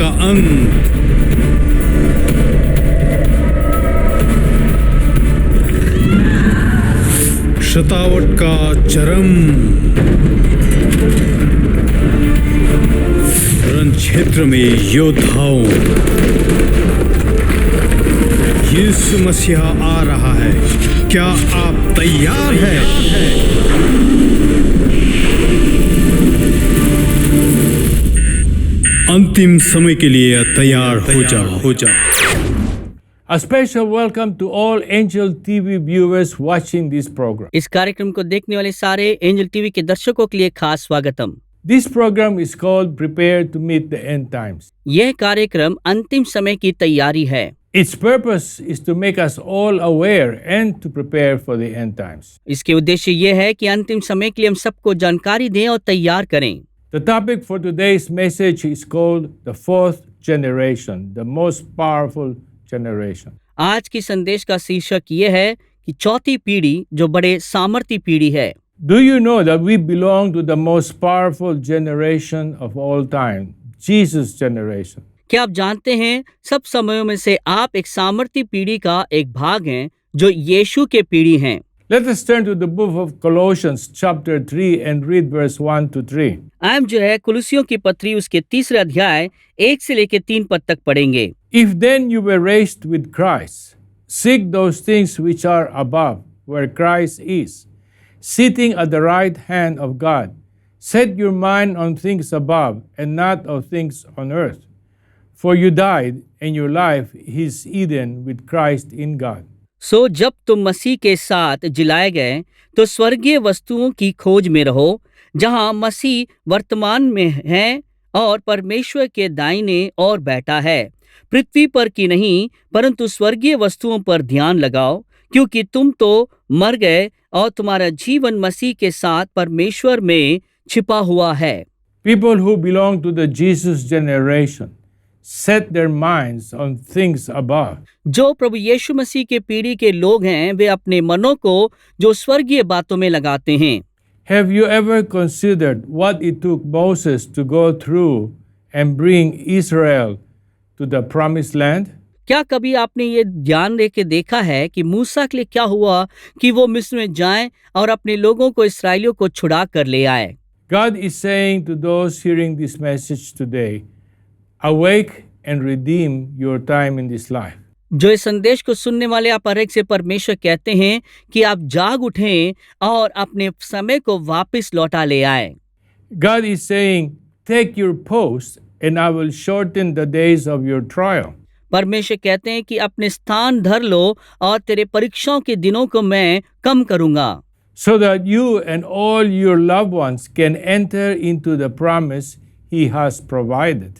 का अंत। शतावट का चरम। रण क्षेत्र में योद्धाओं। यीशु मसीहा आ रहा है। क्या आप तैयार हैं? अंतिम समय के लिए तैयार हो जाओ। A special welcome to all Angel TV viewers watching this program. इस कार्यक्रम को देखने वाले सारे एंजल टीवी के दर्शकों के लिए खास स्वागतम। This program is called Prepare to Meet the End Times. यह कार्यक्रम अंतिम समय की तैयारी है। Its purpose is to make us all aware and to prepare for the end times. इसके उद्देश्य यह है कि अंतिम समय के लिए हम सबको जानकारी दें और तैयार करें। The topic for today's message is called the fourth generation, the most powerful generation. आज की संदेश का शीर्षक यह है कि चौथी पीढ़ी जो बड़े सामर्थी पीढ़ी है। Do you know that we belong to the most powerful generation of all time, Jesus generation? क्या आप जानते हैं सब समयों में से आप एक सामर्थी पीढ़ी का एक भाग हैं जो यीशु के पीढ़ी हैं। Let us turn to the book of Colossians chapter 3 and read verse 1 to 3. हम जो है कुलुसियों की पत्री उसके 3 अध्याय 1 से लेकर 3 पद तक पढ़ेंगे। If then you were raised with Christ, seek those things which are above, where Christ is, sitting at the right hand of God. Set your mind on things above and not of things on earth. For you died, and your life is hidden with Christ in God. सो जब तुम मसीह के साथ जिलाए गए तो स्वर्गीय वस्तुओं की खोज में रहो जहां मसीह वर्तमान में है और परमेश्वर के दाहिने ओर बैठा है। पृथ्वी पर की नहीं परंतु स्वर्गीय वस्तुओं पर ध्यान लगाओ, क्योंकि तुम तो मर गए और तुम्हारा जीवन मसीह के साथ परमेश्वर में छिपा हुआ है। People who belong to the Jesus generation set their minds on things above. जो प्रभु यीशु मसीह के पीढ़ी के लोग हैं वे अपने मनों को जो स्वर्गीय बातों में लगाते हैं। Have you ever considered what it took Moses to go through and bring Israel to the promised land? क्या कभी आपने ये ध्यान देके देखा है कि मूसा के लिए क्या हुआ कि वो मिस्र में जाएं और अपने लोगों को इस्राएलियों को छुड़ा कर ले आए। God is saying to those hearing this message today, awake and redeem your time in this life. जो इस संदेश को सुनने वाले आप हर एक से परमेश्वर कहते हैं कि आप जाग उठें और अपने समय को वापस लौटा ले आए। God is saying, take your post and I will shorten the days of your trial. परमेश्वर कहते हैं कि अपने स्थान धर लो और तेरे परीक्षाओं के दिनों को मैं कम करूंगा। So that you and all your loved ones can enter into the promise He has provided.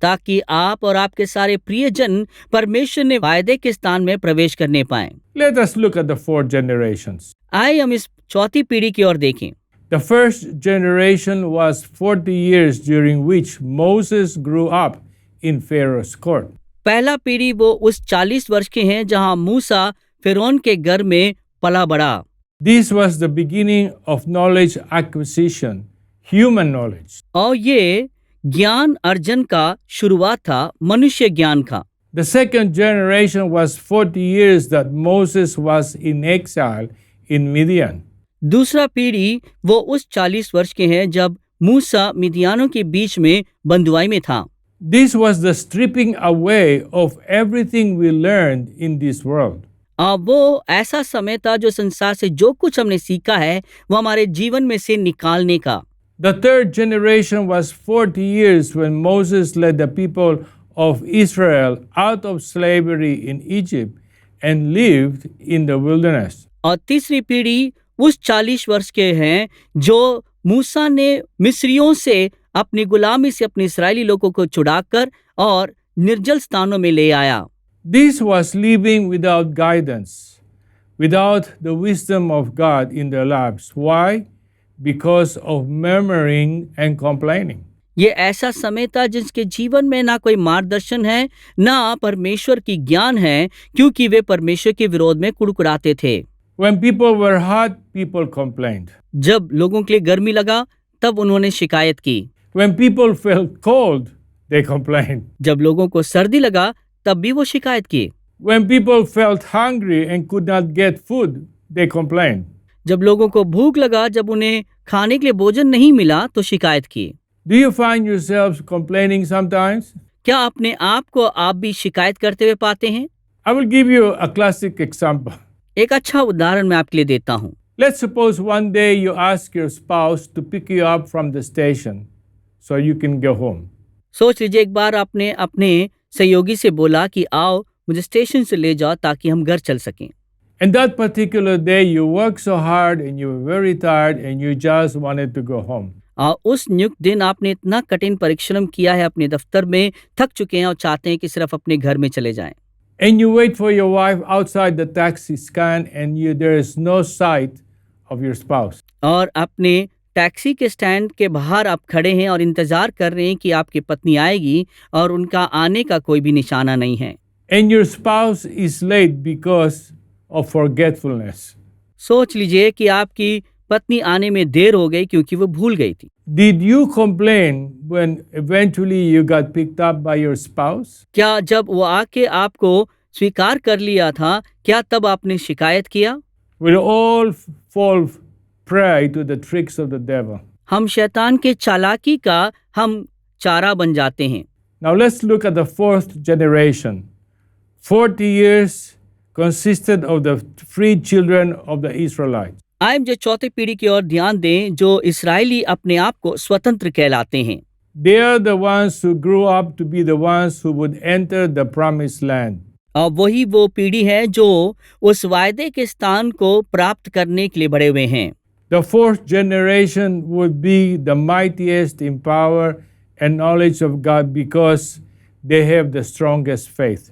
ताकि आप और आपके सारे प्रियजन परमेश्वर ने वायदे के स्थान में प्रवेश करने पाएं। Let us look at the four generations. आइए हम इस चौथी पीढ़ी की ओर देखें। The first generation was 40 years during which Moses grew up in Pharaoh's court. पहला पीढ़ी वो उस 40 वर्ष के हैं जहां मूसा फिरौन के घर में पला बढ़ा। This was the beginning of knowledge acquisition, human knowledge. और ये ज्ञान अर्जन का शुरुआत था, मनुष्य ज्ञान का। The second generation was 40 years that Moses was in exile in Midian. दूसरा पीढ़ी वो उस 40 वर्ष के हैं जब मूसा मिदियानों के बीच में बंधुआई में था। This was the stripping away of everything we learned in this world. वो ऐसा समय था जो संसार से जो कुछ हमने सीखा है वो हमारे जीवन में से निकालने का। The third generation was 40 years when Moses led the people of Israel out of slavery in Egypt and lived in the wilderness. और तीसरी पीढ़ी उस 40 वर्ष के हैं जो मूसा ने मिस्रियों से अपनी गुलामी से अपने इस्राएली लोगों को छुड़ाकर और निर्जल स्थानों में ले आया। This was living without guidance, without the wisdom of God in their lives. Why? Because of murmuring and complaining. ये ऐसा समय था जिसके जीवन में ना कोई मार्गदर्शन है ना परमेश्वर की ज्ञान है, क्योंकि वे परमेश्वर के विरोध में कुड़कुड़ाते थे। When people were hot, people complained. जब लोगों के लिए गर्मी लगा तब उन्होंने शिकायत की। When people felt cold, they complained. जब लोगों को सर्दी लगा तब भी वो शिकायत किए। When people felt hungry and could not get food, they complained. जब लोगों को भूख लगा, जब उन्हें खाने के लिए भोजन नहीं मिला तो शिकायत की। Do you find yourselves complaining sometimes? क्या अपने आप को आप भी शिकायत करते हुए पाते हैं? I will give you a classic example. एक अच्छा उदाहरण मैं आपके लिए देता हूँ। Let's suppose one day you ask your spouse to pick you up from the station so you can go home. सोच लीजिए, एक बार आपने अपने सहयोगी से बोला कि आओ मुझे स्टेशन से ले जाओ ताकि हम घर चल सकें। And that particular day you worked so hard and you were very tired and you just wanted to go home. और उस नियुक्त दिन आपने इतना कठिन परिश्रम किया है अपने दफ्तर में, थक चुके हैं और चाहते हैं कि सिर्फ अपने घर में चले जाएं। And you wait for your wife outside the taxi stand and there is no sight of your spouse. और अपने टैक्सी के स्टैंड के बाहर आप खड़े हैं और इंतजार कर रहे हैं कि आपकी पत्नी आएगी और उनका आने का कोई भी निशाना नहीं है। And your spouse is late because of forgetfulness. सोच लीजिए कि आपकी पत्नी आने में देर हो गई क्योंकि वो भूल गई थी। Did you complain when eventually you got picked up by your spouse? क्या जब वो आके आपको स्वीकार कर लिया था, क्या तब आपने शिकायत किया? We'll all fall prey to the tricks of the devil. हम शैतान के चालाकी का हम चारा बन जाते हैं। Now let's look at the fourth generation. 40 years consisted of the free children of the Israelites. आइए मुझे चौथी पीढ़ी की ओर ध्यान दें जो इसराइली अपने आप को स्वतंत्र कहलाते हैं। They are the ones who grew up to be the ones who would enter the promised land. और वही वो पीढ़ी है जो उस वायदे के स्थान को प्राप्त करने के लिए बढ़े हुए हैं। The fourth generation would be the mightiest in power and knowledge of God because they have the strongest faith.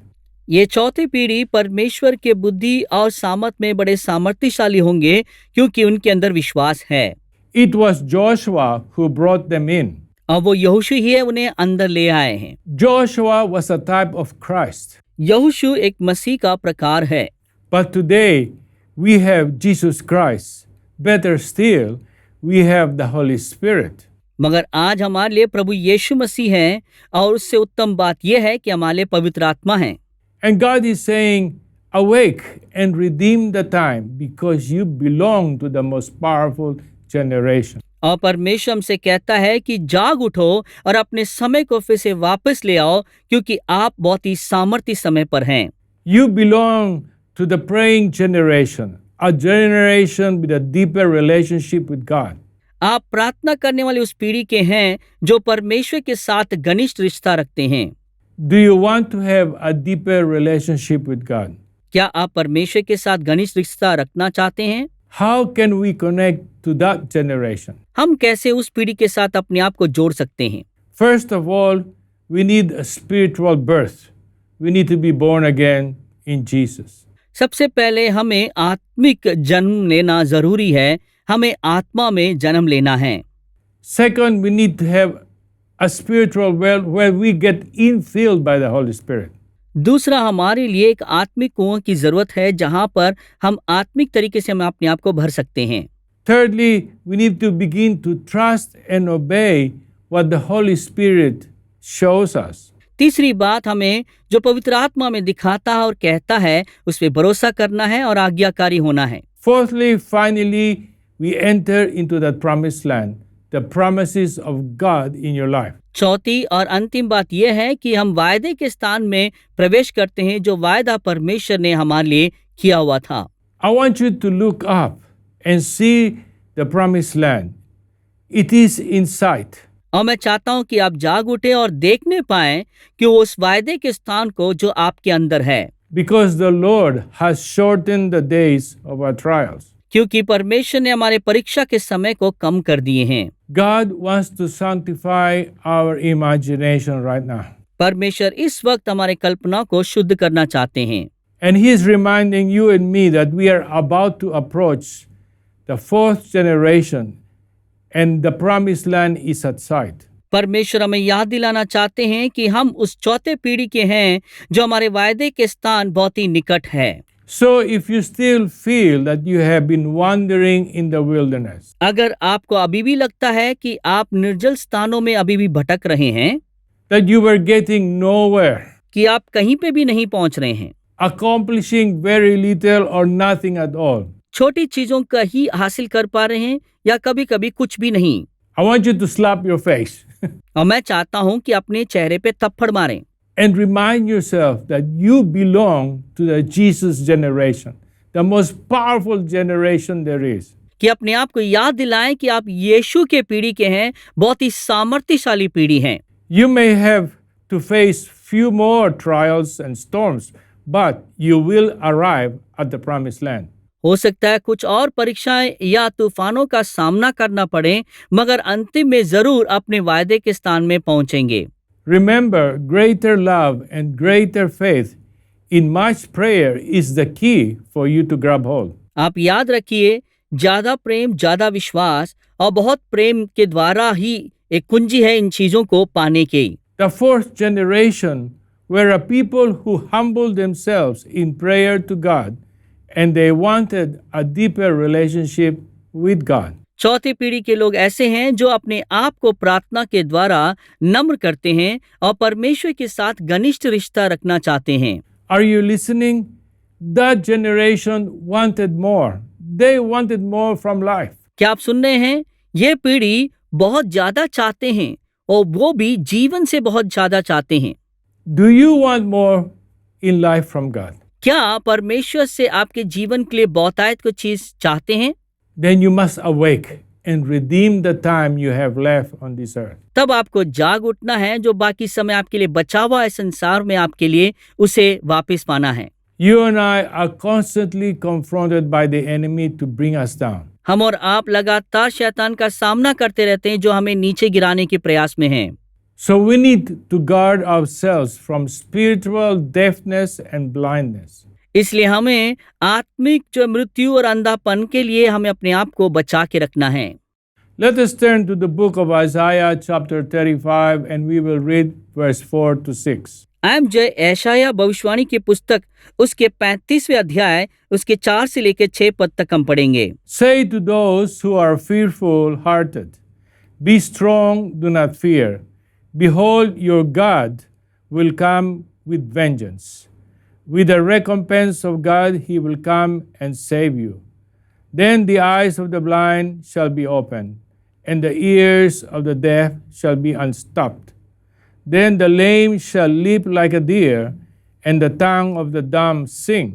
ये चौथी पीढ़ी परमेश्वर के बुद्धि और सामर्थ में बड़े सामर्थ्यशाली होंगे क्योंकि उनके अंदर विश्वास है। It was Joshua who brought them in. और वो यहोशू ही है उन्हें अंदर ले आए हैं। Joshua was a type of Christ. यहोशू एक मसीह का प्रकार है। But today we have Jesus Christ. Better still, we have the Holy Spirit. मगर आज हमारे लिए प्रभु यीशु मसीह है और उससे उत्तम बात यह है कि हमारे लिए पवित्र आत्मा है। And God is saying, awake and redeem the time because you belong to the most powerful generation. और परमेश्वर हमसे कहता है कि जाग उठो और अपने समय को फिर से वापस ले आओ क्योंकि आप बहुत ही सामर्थ्य समय पर हैं। You belong to the praying generation, a generation with a deeper relationship with God. आप प्रार्थना करने वाली उस पीढ़ी के हैं जो परमेश्वर के साथ घनिष्ठ रिश्ता रखते हैं। Do you want to have a deeper relationship with God? क्या आप परमेश्वर के साथ घनिष्ठ रिश्ता रखना चाहते हैं? How can we connect to that generation? हम कैसे उस पीढ़ी के साथ अपने आप को जोड़ सकते हैं? First of all, we need a spiritual birth. We need to be born again in Jesus. सबसे पहले हमें आत्मिक जन्म लेना जरूरी है। हमें आत्मा में जन्म लेना है। Second, we need to have a spiritual well where we get infilled by the Holy Spirit. दूसरा, हमारे लिए एक आत्मिक कुआं की जरूरत है जहां पर हम आत्मिक तरीके से हम अपने आप को भर सकते हैं। Thirdly, we need to begin to trust and obey what the Holy Spirit shows us. तीसरी बात, हमें जो पवित्र आत्मा में दिखाता है और कहता है उस पे भरोसा करना है और आज्ञाकारी होना है। Fourthly, finally, we enter into the promised land, the promises of God in your life. चौथी और अंतिम बात यह है कि हम वायदे के स्थान में प्रवेश करते हैं जो वायदा परमेश्वर ने हमारे लिए किया हुआ था। I want you to look up and see the promised land. It is in sight. और मैं चाहता हूं कि आप जाग उठे और देखने पाएं कि उस वायदे के स्थान को जो आपके अंदर है। Because the Lord has shortened the days of our trials. क्योंकि परमेश्वर ने हमारे परीक्षा के समय को कम कर दिए हैं। God wants to sanctify our imagination right now. परमेश्वर इस वक्त हमारे कल्पना को शुद्ध करना चाहते हैं। And He is reminding you and me that we are about to approach the fourth generation and the promised land is at sight. परमेश्वर हमें याद दिलाना चाहते हैं कि हम उस चौथे पीढ़ी के हैं जो हमारे वायदे के स्थान बहुत ही निकट है। So if you still feel that you have been wandering in the wilderness, अगर आपको अभी भी लगता है कि आप निर्जल स्थानों में अभी भी भटक रहे हैं, that you were getting nowhere, कि आप कहीं पे भी नहीं पहुंच रहे हैं, accomplishing very little or nothing at all. छोटी चीजों का ही हासिल कर पा रहे हैं या कभी कभी कुछ भी नहीं। I want you to slap your face और मैं चाहता हूं कि अपने चेहरे पे थप्पड़ मारें and remind yourself that you belong to the Jesus generation, the most powerful generation there is. कि अपने आप को याद दिलाएं कि आप यीशु के पीढ़ी के हैं, बहुत ही सामर्थ्यशाली पीढ़ी हैं। You may have to face few more trials and storms, but you will arrive at the promised land. हो सकता है कुछ और परीक्षाएं या तूफानों का सामना करना पड़े, मगर अंतिम में जरूर अपने वायदे के स्थान में पहुंचेंगे। Remember, greater love and greater faith in much prayer is the key for you to grab hold. आप याद रखिए, ज्यादा प्रेम, ज्यादा विश्वास और बहुत प्रेम के द्वारा ही एक कुंजी है इन चीजों को पाने की। The fourth generation were a people who humbled themselves in prayer to God, and they wanted a deeper relationship with God. चौथी पीढ़ी के लोग ऐसे हैं जो अपने आप को प्रार्थना के द्वारा नम्र करते हैं और परमेश्वर के साथ घनिष्ठ रिश्ता रखना चाहते हैं। Are you listening? That generation wanted more. They wanted more from life. क्या आप सुन रहे हैं? ये पीढ़ी बहुत ज्यादा चाहते हैं और वो भी जीवन से बहुत ज्यादा चाहते हैं। Do you want more in life from God? क्या परमेश्वर से आपके जीवन के लिए बहुतायत को चीज चाहते हैं? Then you must awake and redeem the time you have left on this earth. तब आपको जाग उठना है, जो बाकी समय आपके लिए बचा हुआ है संसार में आपके लिए, उसे वापस पाना है। You and I are constantly confronted by the enemy to bring us down. हम और आप लगातार शैतान का सामना करते रहते हैं जो हमें नीचे गिराने के प्रयास में हैं। So we need to guard ourselves from spiritual deafness and blindness. इसलिए हमें आत्मिक जो मृत्यु और अंधापन के लिए हमें अपने आप को बचा के रखना है। Let us turn to the book of Isaiah chapter 35 and we will read verse 4 to 6. हम जो यशायाह भविष्यवाणी की पुस्तक उसके 35वें अध्याय उसके 4 से लेकर 6 पद तक हम पढ़ेंगे। Say to those who are fearful hearted, be strong, do not fear. Behold, your God will come with vengeance. With the recompense of God, he will come and save you. Then the eyes of the blind shall be opened, and the ears of the deaf shall be unstopped. Then the lame shall leap like a deer, and the tongue of the dumb sing.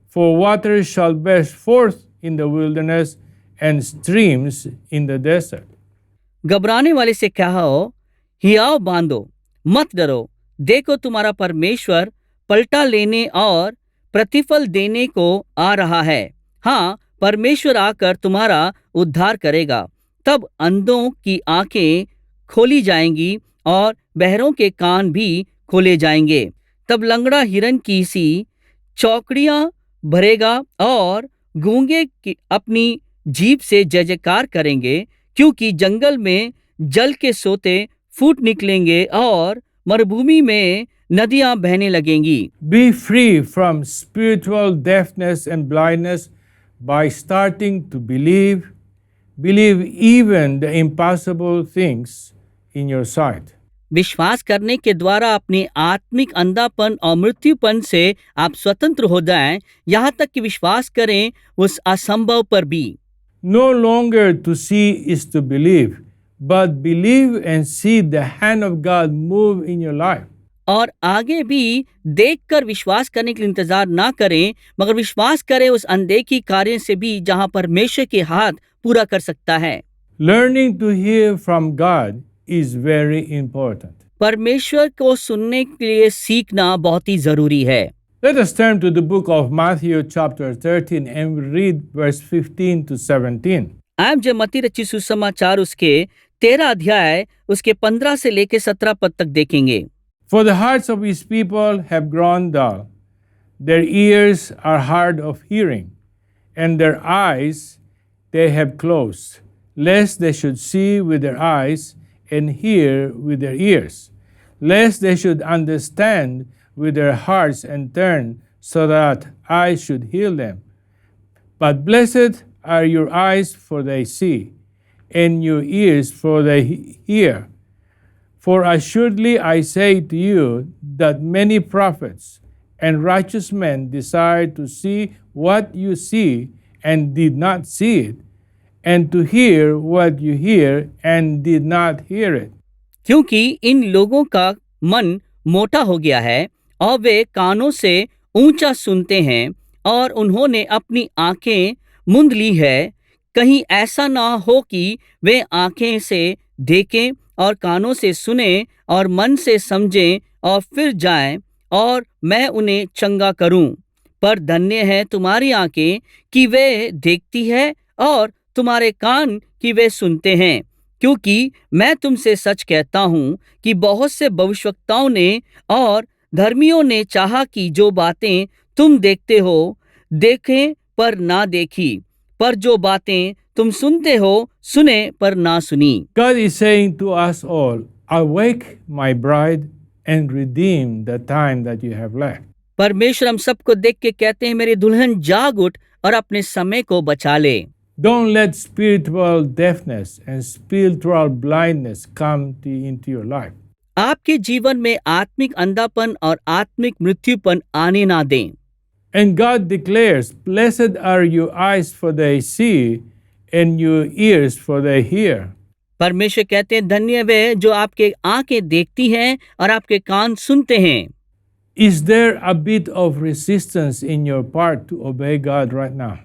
For waters shall burst forth in the wilderness, and streams in the desert. घबराने वाले से कहो, हियाव बांधो, मत डरो, देखो तुम्हारा परमेश्वर पलटा लेने और प्रतिफल देने को आ रहा है। हाँ, परमेश्वर आकर तुम्हारा उद्धार करेगा। तब अंधों की आंखें खोली जाएंगी और बहरों के कान भी खोले जाएंगे। तब लंगड़ा हिरन की सी चौकड़ियां भरेगा और गूंगे अपनी जीभ से जय जयकार करेंगे, क्योंकि जंगल में जल के सोते फूट निकलेंगे और मरुभूमि में नदियां बहने लगेंगी। Be free from spiritual deafness and blindness by starting to believe even the impossible things in your sight. विश्वास करने के द्वारा अपने आत्मिक अंधापन और मृत्युपन से आप स्वतंत्र हो जाएं, यहाँ तक कि विश्वास करें उस असंभव पर भी। No longer to see is to believe, but believe and see the hand of God move in your life. और आगे भी देखकर विश्वास करने के लिए इंतजार ना करें, मगर विश्वास करें उस अनदेखी कार्य से भी जहां परमेश्वर के हाथ पूरा कर सकता है। Learning to hear from God is very important. परमेश्वर को सुनने के लिए सीखना बहुत ही जरूरी है। Let us turn to the book of Matthew chapter 13 and read verse 15 to 17. आप जब मत्ती रचित सुसमाचार उसके 13 अध्याय उसके 15 से लेकर 17 पद तक देखेंगे। For the hearts of his people have grown dull, their ears are hard of hearing, and their eyes they have closed, lest they should see with their eyes and hear with their ears, lest they should understand with their hearts and turn, so that I should heal them. But blessed are your eyes, for they see, and your ears, for they hear. For assuredly I say to you that many prophets and righteous men desired to see what you see and did not see it, and to hear what you hear and did not hear it. क्योंकि इन लोगों का मन मोटा हो गया है और वे कानों से ऊंचा सुनते हैं और उन्होंने अपनी आंखें मूंद ली है, कहीं ऐसा ना हो कि वे आंखें से देखें और कानों से सुने और मन से समझें और फिर जाएं और मैं उन्हें चंगा करूं। पर धन्य है तुम्हारी आंखें कि वे देखती है और तुम्हारे कान कि वे सुनते हैं, क्योंकि मैं तुमसे सच कहता हूं कि बहुत से भविष्यवक्ताओं ने और धर्मियों ने चाहा कि जो बातें तुम देखते हो देखें पर ना देखी, पर जो बातें तुम सुनते हो सुने पर ना सुनी। God is saying to us all, awake my bride and redeem the time that you have left. परमेश्वर हम सबको देख के कहते हैं, मेरी दुल्हन जाग उठ और अपने समय को बचा ले। Don't let spiritual deafness and spiritual blindness come into your life. आपके जीवन में आत्मिक अंधापन और आत्मिक मृत्युपन आने ना दें। And God declares, blessed are your eyes for they see and your ears for they hear. परमेश्वर कहते हैं, धन्य वे जो आपके आंखें देखती हैं और आपके कान सुनते हैं। Is there a bit of resistance in your part to obey God right now?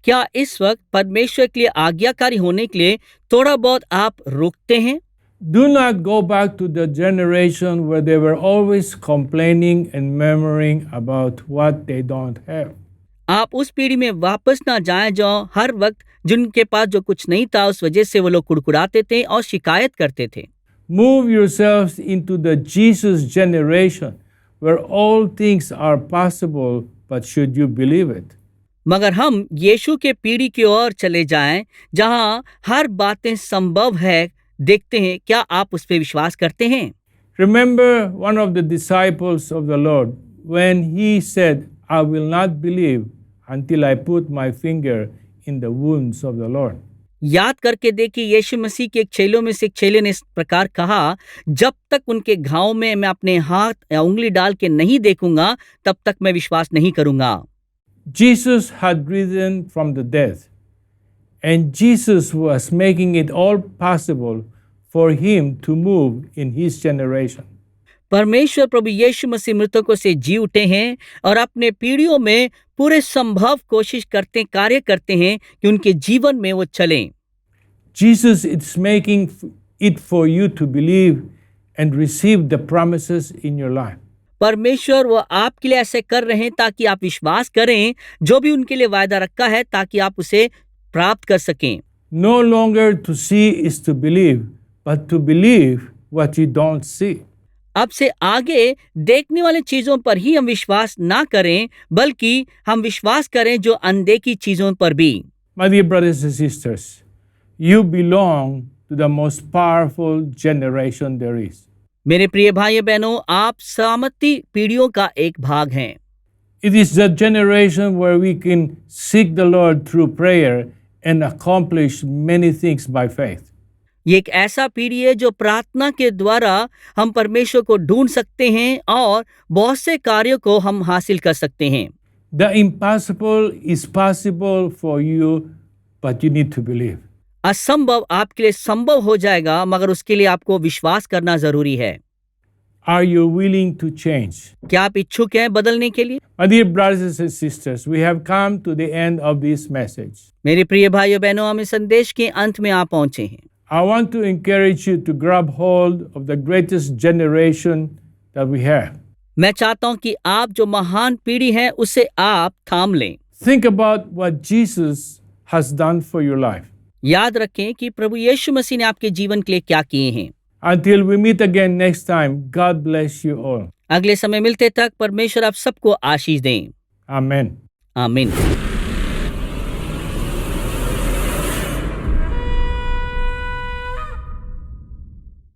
क्या इस वक्त परमेश्वर के लिए आज्ञाकारी होने के लिए थोड़ा बहुत आप रुकते हैं? Do not go back to the generation where they were always complaining and murmuring about what they don't have. आप उस पीढ़ी में वापस ना जाएं जो हर वक्त जिनके पास जो कुछ नहीं था उस वजह से वो लोग कुड़कुड़ाते थे और शिकायत करते थे। Move yourselves into the Jesus generation where all things are possible, but should you believe it? मगर हम यीशु के पीढ़ी की ओर चले जाएं जहां हर बातें संभव है। देखते हैं, क्या आप उस पर विश्वास करते हैं? Remember one of the disciples of the Lord when he said, I will not believe until I put my finger in the wounds of the Lord. याद करके देखिए, यीशु मसीह के एक चेलों में से एक चेले ने इस प्रकार कहा, जब तक उनके घाव में मैं अपने हाथ या उंगली डाल के नहीं देखूंगा तब तक मैं विश्वास नहीं करूंगा। Jesus had risen from the dead, and Jesus was making it all possible for him to move in his generation. परमेश्वर प्रभु यीशु मसीह मृतकों से जी उठे हैं और अपने पीढ़ियों में पूरे संभव कोशिश करते कार्य करते हैं कि उनके जीवन में वो चलें। Jesus is making it for you to believe and receive the promises in your life. परमेश्वर वो आपके लिए ऐसे कर रहे हैं ताकि आप विश्वास करें जो भी उनके लिए वायदा रखा है, ताकि आप उसे प्राप्त कर सकें। No longer to see is to believe, but to believe what you don't see. अब से आगे देखने वाली चीजों पर ही हम विश्वास ना करें, बल्कि हम विश्वास करें जो अनदेखी चीजों पर भी। My dear brothers and sisters, you belong to the most powerful generation there is. मेरे प्रिय भाइयों बहनों, आप सामर्थी पीढ़ियों का एक भाग हैं। It is the generation where we can seek the Lord through prayer and accomplish many things by faith. ये एक ऐसा पीढ़ी है जो प्रार्थना के द्वारा हम परमेश्वर को ढूंढ सकते हैं और बहुत से कार्यों को हम हासिल कर सकते हैं। The impossible is possible for you, but you need to believe. असंभव आपके लिए संभव हो जाएगा, मगर उसके लिए आपको विश्वास करना जरूरी है। Are you willing to change? क्या आप इच्छुक हैं बदलने के लिए? My dear brothers and sisters, we have come to the end of this message. मेरे प्रिय भाइयों बहनों, हम इस संदेश के अंत में आ पहुंचे हैं। I want to encourage you to grab hold of the greatest generation that we have. मैं चाहता हूं कि आप जो महान पीढ़ी है उसे आप थाम लें। Think about what Jesus has done for your life. याद रखें कि प्रभु यीशु मसीह ने आपके जीवन के लिए क्या किए हैं। Until we meet again next time, God bless you all. अगले समय मिलते तक परमेश्वर आप सबको आशीष दें। Amen. आमीन।